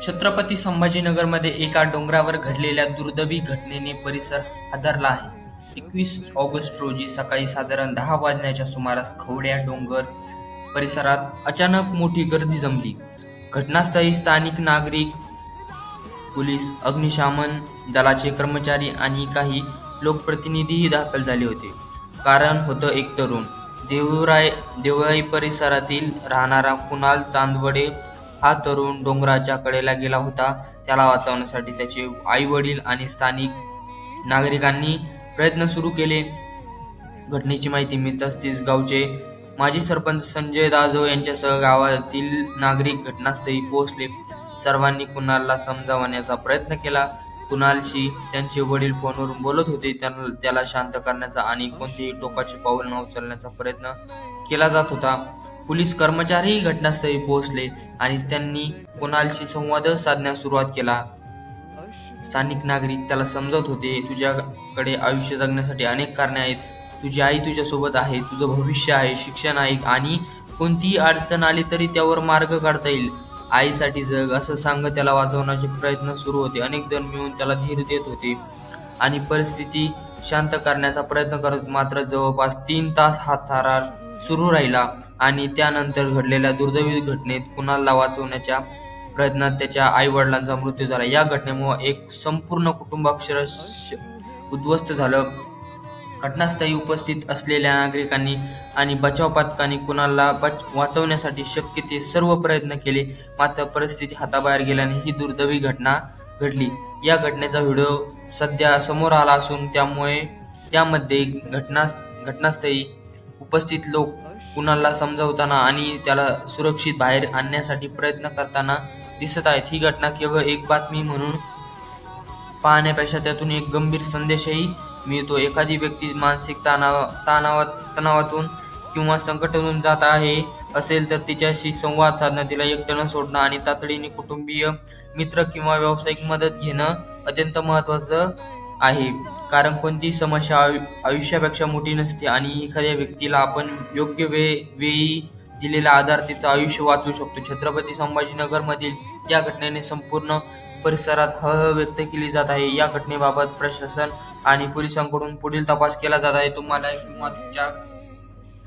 छत्रपती संभाजीनगरमध्ये एका डोंगरावर घडलेल्या दुर्दैवी घटनेने परिसर हादरला आहे. 21 ऑगस्ट रोजी सकाळी साधारण 10 वाजण्याच्या सुमारास खवड्या डोंगर परिसरात अचानक मोठी गर्दी जमली. घटनास्थळी स्थानिक नागरिक, पोलीस, अग्निशमन दलाचे कर्मचारी आणि काही लोकप्रतिनिधीही दाखल झाले होते. कारण होतं एक तरुण. देवळाई परिसरातील राहणारा कुणाल चांदवडे हा तरुण डोंगराच्या कडेला गेला होता. त्याला वाचवण्यासाठी त्याचे आई वडील आणि स्थानिक नागरिकांनी प्रयत्न सुरू केले. घटनेची माहिती मिळताच तीच गावचे माजी सरपंच संजय जाधव यांच्यासह गावातील नागरिक घटनास्थळी पोहोचले. सर्वांनी कुणालला समजावण्याचा प्रयत्न केला. कुणालशी त्यांचे वडील फोनवरून बोलत होते. त्याला शांत करण्याचा आणि कोणतेही टोकाचे पाऊल न उचलण्याचा प्रयत्न केला जात होता. पोलीस कर्मचारीही घटनास्थळी पोहोचले आणि त्यांनी कुणालशी संवाद साधण्यास सुरुवात केला. स्थानिक नागरिक त्याला समजत होते, तुझ्याकडे आयुष्य जगण्यासाठी अनेक कारणे आहेत. तुझी आई तुझ्यासोबत आहे, तुझं भविष्य आहे, शिक्षण आहे आणि कोणतीही अडचण आली तरी त्यावर मार्ग काढता येईल. आईसाठी जग असं सांगत त्याला वाचवण्याचे प्रयत्न सुरू होते. अनेक जण मिळून त्याला धीर देत होते आणि परिस्थिती शांत करण्याचा प्रयत्न करत. मात्र जवळपास 3 तास हा थरार सुरू राहिला आणि त्यानंतर घडलेल्या दुर्दैवी घटनेत कुणालला वाचवण्याच्या प्रयत्नात त्याच्या आई वडिलांचा मृत्यू झाला. या घटनेमुळे एक संपूर्ण कुटुंब अक्षरशः उद्ध्वस्त झालं. घटनास्थळी उपस्थित असलेल्या नागरिकांनी आणि बचाव पथकाने कुणालला वाचवण्यासाठी शक्य ते सर्व प्रयत्न केले. मात्र परिस्थिती हाताबाहेर गेल्याने ही दुर्दैवी घटना घडली. या घटनेचा व्हिडिओ सध्या समोर आला असून त्यामध्ये घटनास्थळी उपस्थित लोक कुणालला समजावताना आणि त्याला सुरक्षित बाहेर आणण्यासाठी प्रयत्न करताना दिसत आहेत. ही घटना केवळ एक बातमी म्हणून पाहण्यापेक्षा त्यातून एक गंभीर संदेशही मिळतो. एखादी व्यक्ती मानसिक तणावातून किंवा संकटातून जात असेल तर तिच्याशी संवाद साधणं, तिला एकटं न सोडणं आणि तातडीने कुटुंबीय, मित्र किंवा व्यावसायिक मदत घेणं अत्यंत महत्त्वाचं आहे. कारण कोणतीही समस्या आयुष्यापेक्षा मोठी नसते आणि एखाद्या व्यक्तीला आपण योग्य वेळी दिलेला आधार तिचं आयुष्य वाचवू शकतो. छत्रपती संभाजीनगरमधील या घटनेने संपूर्ण परिसरात हळहळ व्यक्त केली जात आहे. या घटनेबाबत प्रशासन आणि पोलिसांकडून पुढील तपास केला जात आहे. तुम्हाला किंवा तुमच्या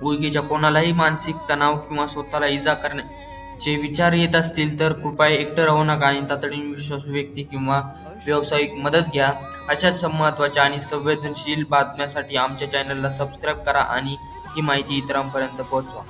ओळखीच्या कोणालाही मानसिक तणाव किंवा स्वतःला इजा करण्याचे विचार येत असतील तर कृपया एकटं राहू नका आणि तातडीने विश्वासू व्यक्ती किंवा व्यावसायिक मदत घ्या. अशाच महत्त्वाच्या आणि संवेदनशील बातम्यांसाठी आमच्या चॅनलला सबस्क्राईब करा आणि ही माहिती इतरांपर्यंत पोहोचवा.